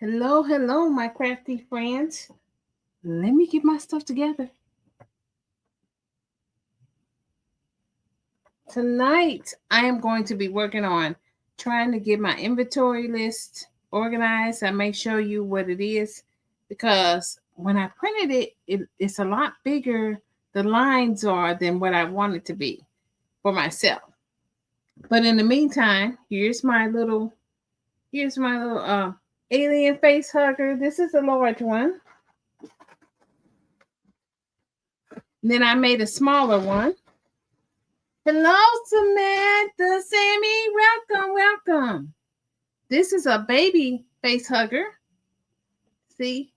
Hello, hello, my crafty friends. Let me get my stuff together. Tonight, I am going to be working on trying to get my inventory list organized. I may show you what it is because when I printed it's a lot bigger. The lines are than what I want it to be for myself. But in the meantime, here's my little alien face hugger. This is a large one. And then I made a smaller one. Hello, Samantha, Sammy, welcome. This is a baby face hugger. See,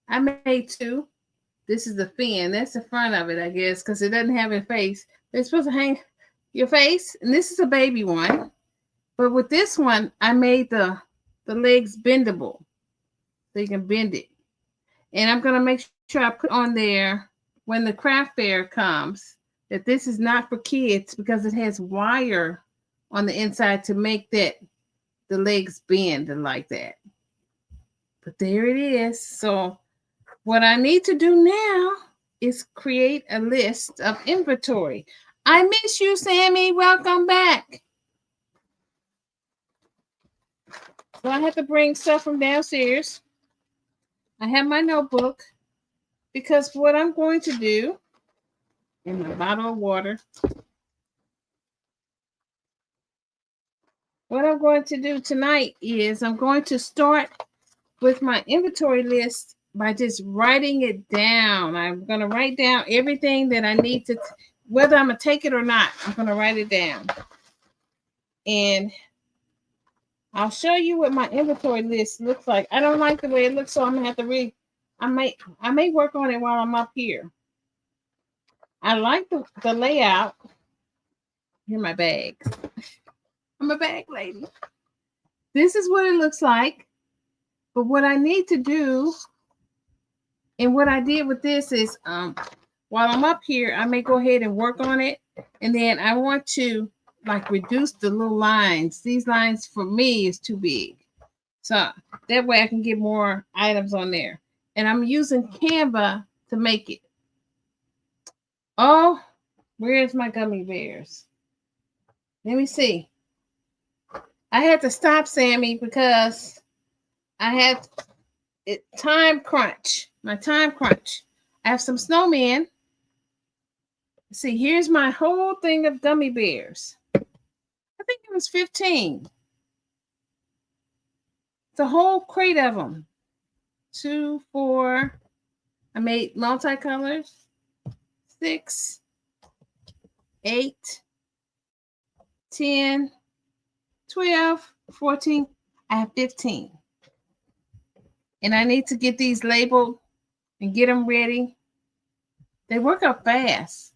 I made two. This is the fin. That's the front of it, I guess, because it doesn't have a face. It's supposed to hang your face, and this is a baby one. But with this one, I made the legs bendable, so you can bend it. And I'm gonna make sure I put on there when the craft fair comes that this is not for kids because it has wire on the inside to make that the legs bend like that. But there it is. So what I need to do now is create a list of inventory. I miss you, Sammy. Welcome back. So I have to bring stuff from downstairs. I have my notebook because what I'm going to do in my bottle of water. What I'm going to do tonight is I'm going to start with my inventory list by just writing it down. I'm going to write down everything that I need to, whether I'm going to take it or not, I'm going to write it down. And I'll show you what my inventory list looks like. I don't like the way it looks, so I'm going to have to I may work on it while I'm up here. I like the layout. Here are my bags. I'm a bag lady. This is what it looks like. But what I need to do, and what I did with this is, while I'm up here, I may go ahead and work on it. And then I want to like reduce the little lines. These lines for me is too big. So that way I can get more items on there. And I'm using Canva to make it. Oh, where's my gummy bears? Let me see. I had to stop, Sammy, because I had time crunch. My time crunch. I have some snowmen. See, here's my whole thing of gummy bears. I think it was 15. It's a whole crate of them. 2, 4. I made multicolors. 6, 8, 10, 12, 14. I have 15. And I need to get these labeled and get them ready. They work up fast.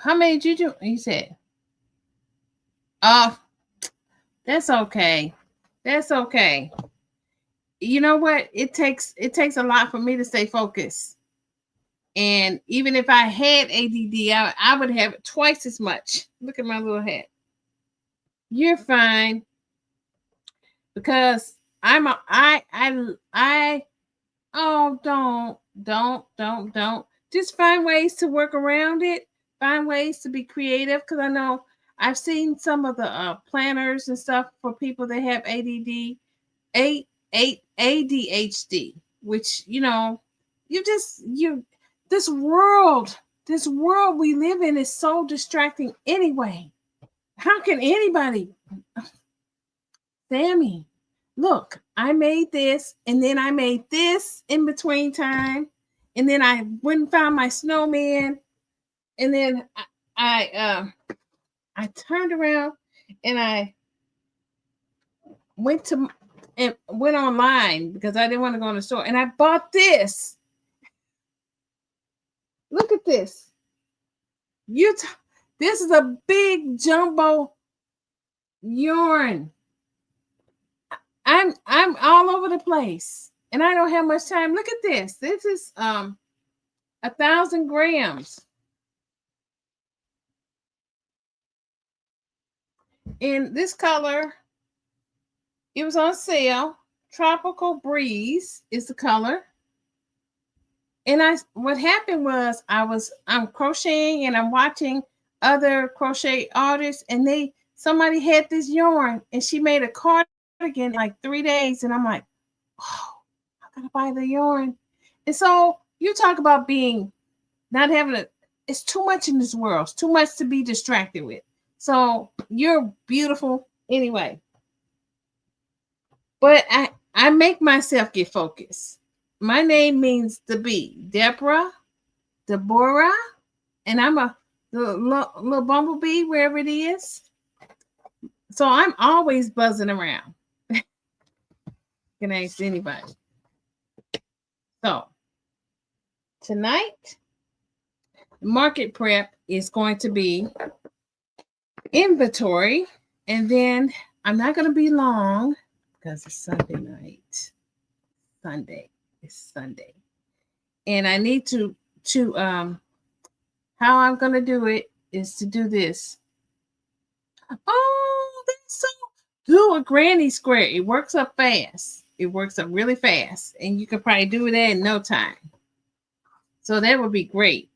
How many did you do? You said. Oh, that's okay. That's okay. You know what? It takes a lot for me to stay focused. And even if I had ADD, I would have twice as much. Look at my little hat. You're fine. Because oh, don't. Just find ways to work around it. Find ways to be creative. Because I know I've seen some of the planners and stuff for people that have ADHD, which, this world we live in is so distracting anyway. How can anybody? Sammy, look, I made this, and then I made this in between time, and then I went and found my snowman, and then I turned around and I went online because I didn't want to go in the store, and I bought this. Look at this. This is a big jumbo yarn. I'm all over the place, and I don't have much time. Look at this. This is 1,000 grams. In this color, It was on sale. Tropical Breeze is the color. And what happened was I'm crocheting and I'm watching other crochet artists, and somebody had this yarn and she made a cardigan in like 3 days, and I'm like, oh, I gotta buy the yarn. And so you talk about not having it's too much in this world. It's too much to be distracted with. So you're beautiful anyway. But I make myself get focused. My name means the bee, Deborah, and I'm a little bumblebee wherever it is. So I'm always buzzing around. Can ask anybody. So tonight, market prep is going to be inventory, and then I'm not going to be long because it's Sunday night. It's Sunday, and I need to how I'm going to do it is to do this. Oh, that's so. Do a granny square. It works up fast. It works up really fast, and you can probably do that in no time. So that would be great.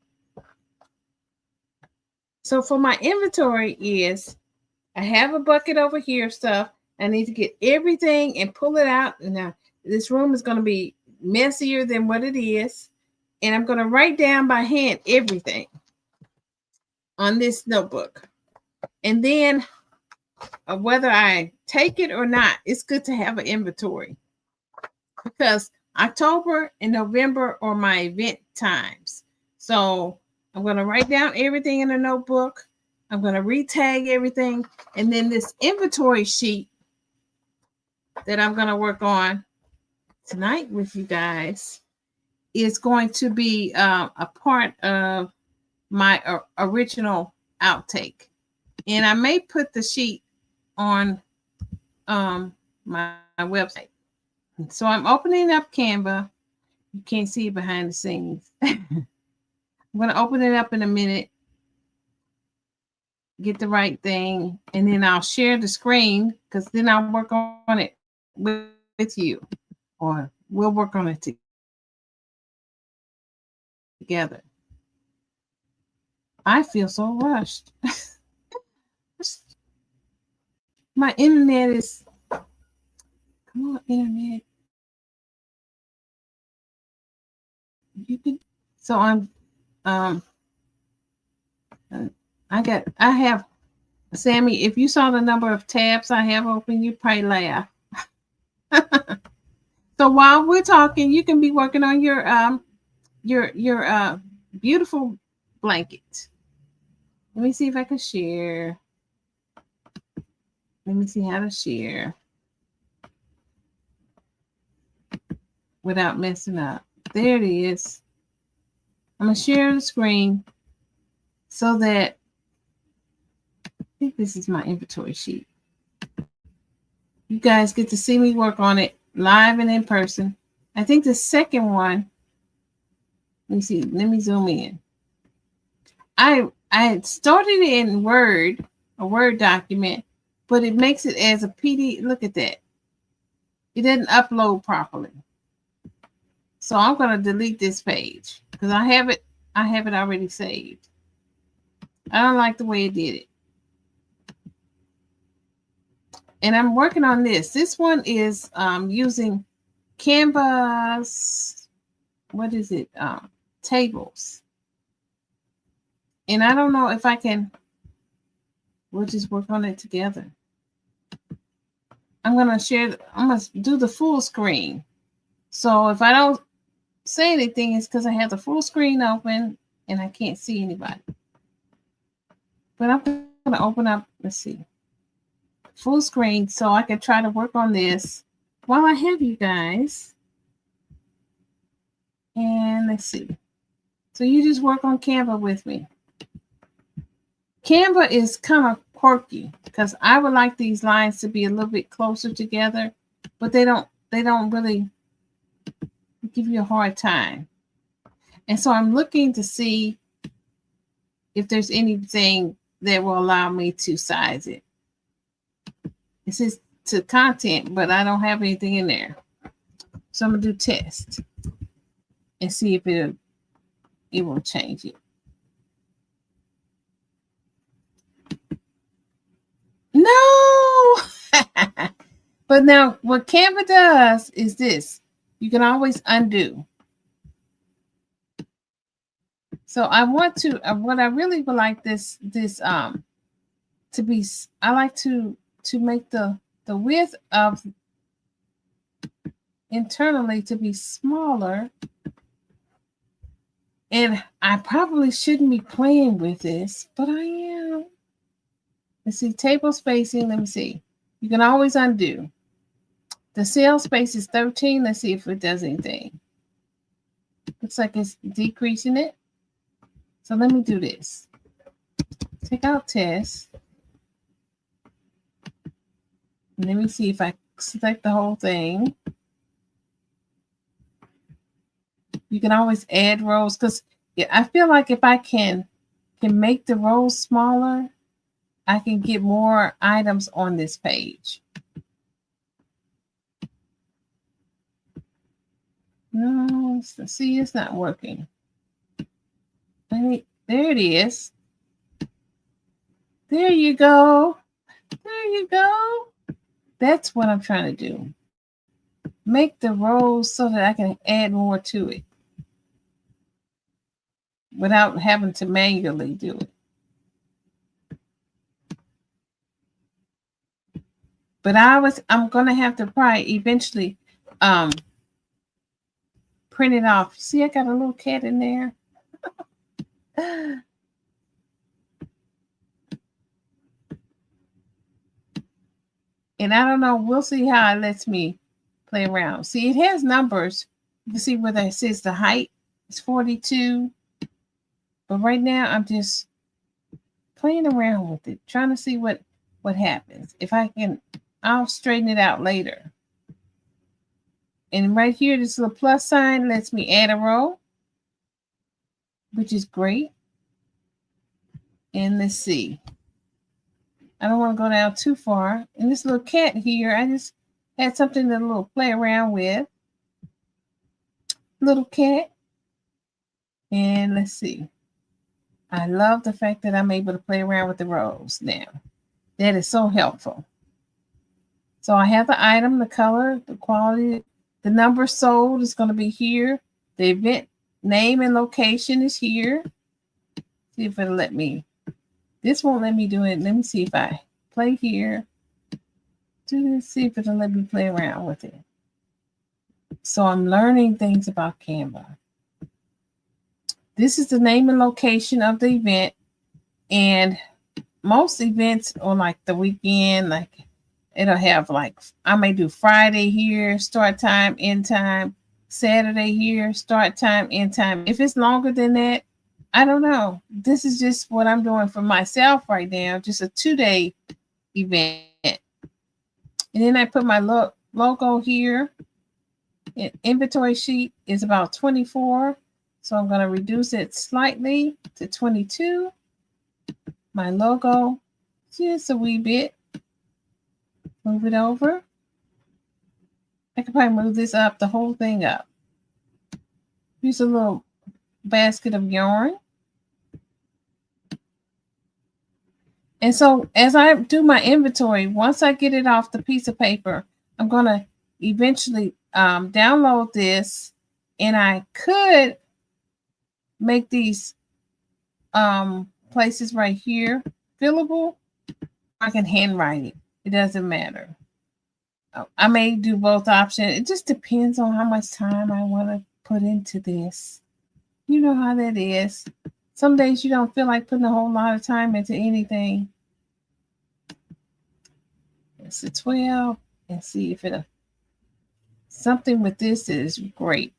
So for my inventory is, I have a bucket over here of stuff. I need to get everything and pull it out. Now, this room is going to be messier than what it is. And I'm going to write down by hand everything on this notebook. And then whether I take it or not, it's good to have an inventory. Because October and November are my event times. So I'm going to write down everything in a notebook. I'm going to retag everything. And then this inventory sheet that I'm going to work on tonight with you guys is going to be a part of my original outtake. And I may put the sheet on my website. So I'm opening up Canva. You can't see behind the scenes. I'm going to open it up in a minute, get the right thing, and then I'll share the screen because then I'll work on it with you, or we'll work on it together. I feel so rushed. My internet is, come on, internet. You can, so I'm, I have, Sammy, if you saw the number of tabs I have open, you'd probably laugh. So while we're talking, you can be working on your beautiful blanket. Let me see if I can share. Let me see how to share without messing up. There it is. I'm going to share the screen so that I think this is my inventory sheet. You guys get to see me work on it live and in person. I think the second one, let me see, let me zoom in. I started it in Word, a Word document, but it makes it as a PDF. Look at that. It didn't upload properly. So I'm going to delete this page because I have it already saved. I don't like the way it did it. And I'm working on this. This one is using Canva's, what is it? Tables. And I don't know if I can, we'll just work on it together. I'm going to do the full screen. So if I don't say anything, it's because I have the full screen open and I can't see anybody. But I'm going to open up, let's see, full screen so I can try to work on this while I have you guys. And let's see. So you just work on Canva with me. Canva is kind of quirky because I would like these lines to be a little bit closer together, but they don't really give you a hard time. And so I'm looking to see if there's anything that will allow me to size it. It says to content, but I don't have anything in there. So I'm gonna do test and see if it will change it. No. But now what Canva does is this. You can always undo. So I want to what I really would like this to be, I like to make the width of internally to be smaller. And I probably shouldn't be playing with this, but I am. Let's see, table spacing. Let me see. You can always undo. The cell space is 13. Let's see if it does anything. Looks like it's decreasing it. So let me do this. Take out test. And let me see if I select the whole thing. You can always add rows because I feel like if I can make the rows smaller, I can get more items on this page. No, see, it's not working. There it is. There you go. There you go. That's what I'm trying to do. Make the rows so that I can add more to it without having to manually do it. But I'm gonna have to probably eventually print it off. See, I got a little cat in there. And I don't know, we'll see how it lets me play around. See, it has numbers. You can see where that says the height is 42. But right now I'm just playing around with it, trying to see what happens. If I can, I'll straighten it out later. And right here, this little plus sign lets me add a row, which is great. And let's see. I don't want to go down too far. And this little cat here, I just had something to little play around with. Little cat. And let's see. I love the fact that I'm able to play around with the rows now. That is so helpful. So I have the item, the color, the quality, the number sold is going to be here. The event name and location is here. See if it'll let me. This won't let me do it. Let me see if I play here. See if it'll let me play around with it. So I'm learning things about Canva. This is the name and location of the event. And most events on like the weekend, like it'll have like, I may do Friday here, start time, end time, Saturday here, start time, end time. If it's longer than that, I don't know. This is just what I'm doing for myself right now, just a 2-day event. And then I put my logo here. Inventory sheet is about 24. So I'm going to reduce it slightly to 22. My logo, just a wee bit. Move it over. I could probably move this up, the whole thing up. Use a little basket of yarn. And so as I do my inventory, once I get it off the piece of paper, I'm going to eventually download this, and I could make these places right here fillable. I can handwrite it. It doesn't matter. I may do both options. It just depends on how much time I want to put into this. You know how that is. Some days you don't feel like putting a whole lot of time into anything. It's a 12 and see if it'll. Something with this is great.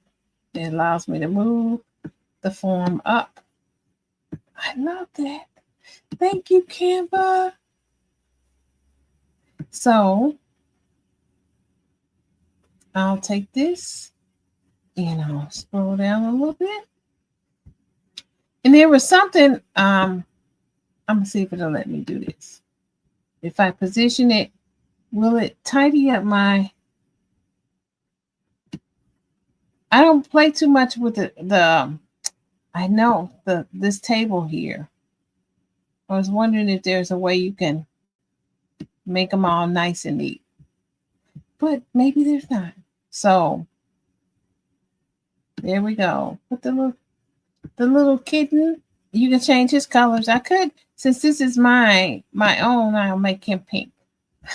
It allows me to move the form up. I love that. Thank you, Canva. So I'll take this and I'll scroll down a little bit. And there was something, I'm going to see if it'll let me do this. If I position it Will it tidy up my... I don't play too much with I know this table here. I was wondering if there's a way you can make them all nice and neat, but maybe there's not. So there we go. Put the little kitten. You can change his colors. I could, since this is my own, I'll make him pink.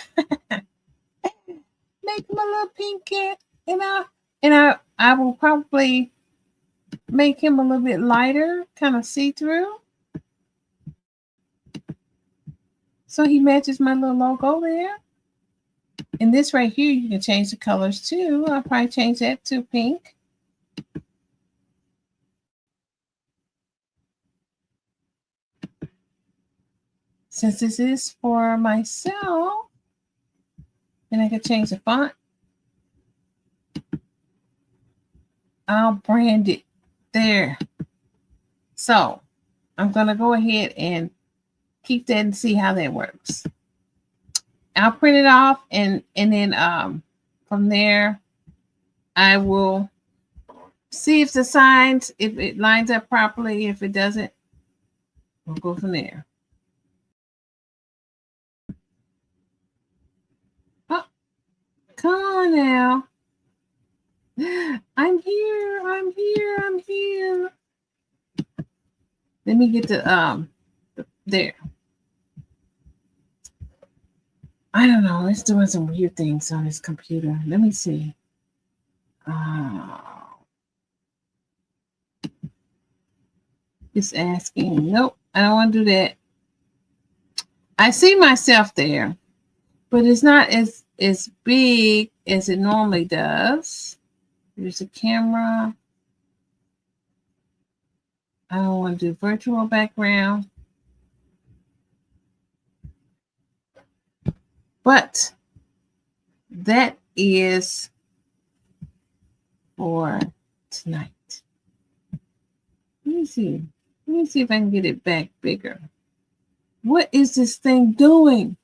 Make him a little pink cat, and I will probably make him a little bit lighter, kind of see-through, so he matches my little logo there. And this right here, you can change the colors too. I'll probably change that to pink. Since this is for myself, and I can change the font, I'll brand it there. So I'm going to go ahead and keep that and see how that works. I'll print it off, and then from there I will see if the signs, if it lines up properly. If it doesn't, we'll go from there. Oh, come on now. I'm here. Let me get the there. I don't know. It's doing some weird things on this computer. Let me see. It's asking. Nope, I don't want to do that. I see myself there, but it's not as big as it normally does. There's a camera. I don't want to do virtual background. But that is for tonight. Let me see. Let me see if I can get it back bigger. What is this thing doing?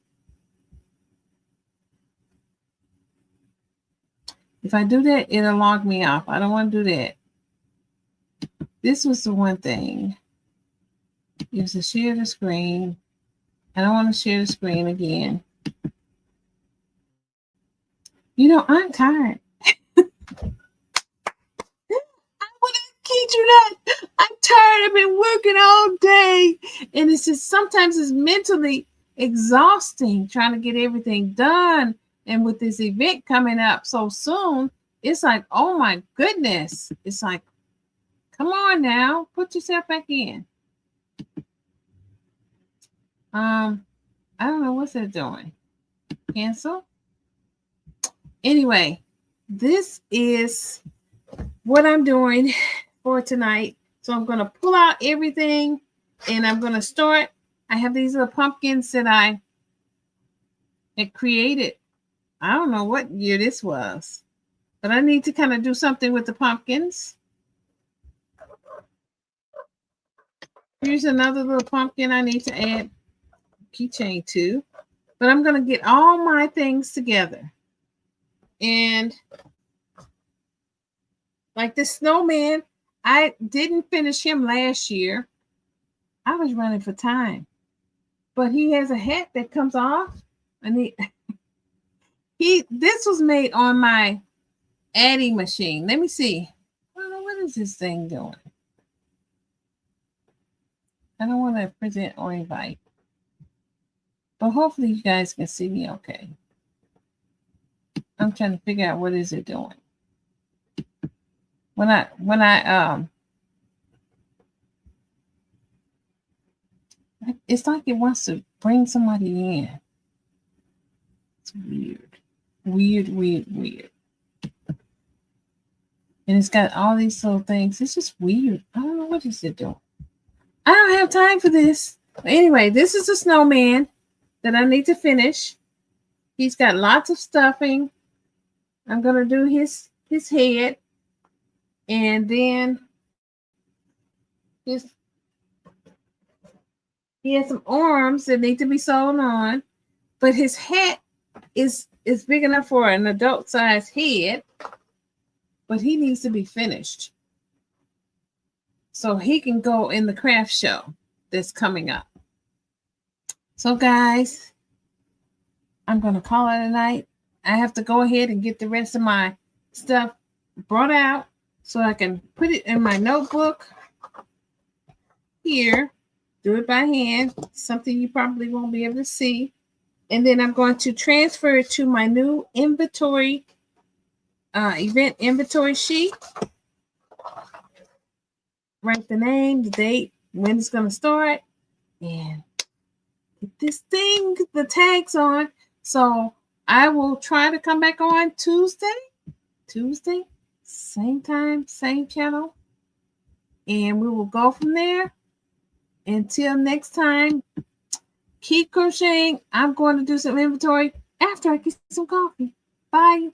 If I do that, it'll log me off. I don't want to do that. This was the one thing. It was to share the screen. I don't want to share the screen again. You know, I'm tired. I wouldn't kid you not. I'm tired. I've been working all day. And it's just, sometimes it's mentally exhausting trying to get everything done. And with this event coming up so soon, it's like, oh my goodness. It's like, come on now, put yourself back in. I don't know what's that doing. Cancel. Anyway, this is what I'm doing for tonight. So I'm going to pull out everything, and I'm going to start. I have these little pumpkins that I had created. I don't know what year this was, but I need to kind of do something with the pumpkins. Here's another little pumpkin I need to add keychain to. But I'm going to get all my things together. And like this snowman, I didn't finish him last year. I was running for time. But he has a hat that comes off. And this was made on my adding machine. Let me see. I don't know, what is this thing doing? I don't want to present or invite. But hopefully you guys can see me okay. I'm trying to figure out what is it doing. When I it's like it wants to bring somebody in. It's weird. Weird. And it's got all these little things. It's just weird. I don't know what is it doing. I don't have time for this. Anyway, this is a snowman that I need to finish. He's got lots of stuffing. I'm going to do his head. And then he has some arms that need to be sewn on. But his hat is big enough for an adult size head, but he needs to be finished so he can go in the craft show that's coming up. So guys, I'm going to call it a night. I have to go ahead and get the rest of my stuff brought out so I can put it in my notebook here. Do it by hand, something you probably won't be able to see. And then I'm going to transfer it to my new inventory, event inventory sheet. Write the name, the date, when it's going to start, and get this thing, the tags on. So I will try to come back on Tuesday, same time, same channel. And we will go from there. Until next time, keep crocheting. I'm going to do some inventory after I get some coffee. Bye.